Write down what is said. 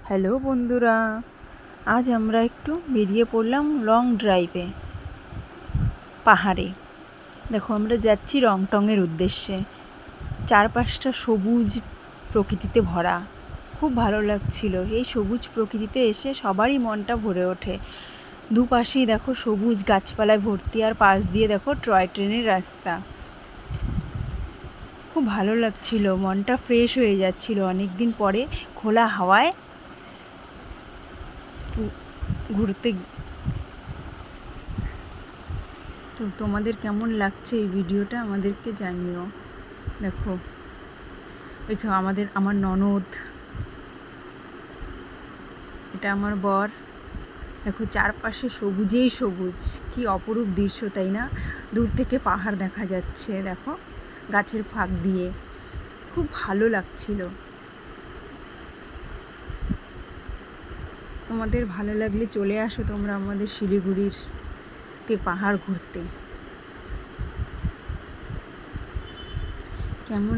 Hello বন্ধুরা, আজ আমরা একটু বেরিয়ে পড়লাম লং ড্রাইভে পাহাড়ে। দেখো, আমরা যাচ্ছি রংটংয়ের উদ্দেশ্যে। চারপাশটা সবুজ প্রকৃতিতে ভরা, খুব ভালো লাগছিল। এই সবুজ প্রকৃতিতে এসে সবারই মনটা ভরে ওঠে। দুপাশেই দেখো সবুজ গাছপালায় ভর্তি, আর পাশ দিয়ে দেখো টয় ট্রেনের রাস্তা। খুব ভালো লাগছিল, মনটা ফ্রেশ হয়ে যাচ্ছিল অনেক দিন পরে খোলা হাওয়ায় ঘুরতে। তো তোমাদের কেমন লাগছে এই ভিডিওটা আমাদেরকে জানিও। দেখো আমার ননদ, এটা আমার বর। দেখো চারপাশে সবুজেই সবুজ, কি অপরূপ দৃশ্য, তাই না? দূর থেকে পাহাড় দেখা যাচ্ছে, দেখো গাছের ফাঁক দিয়ে, খুব ভালো লাগছিল। তোমাদের ভালো লাগলে চলে আসো তোমরা আমাদের শিলিগুড়ির পাহাড় ঘুরতে। কেমন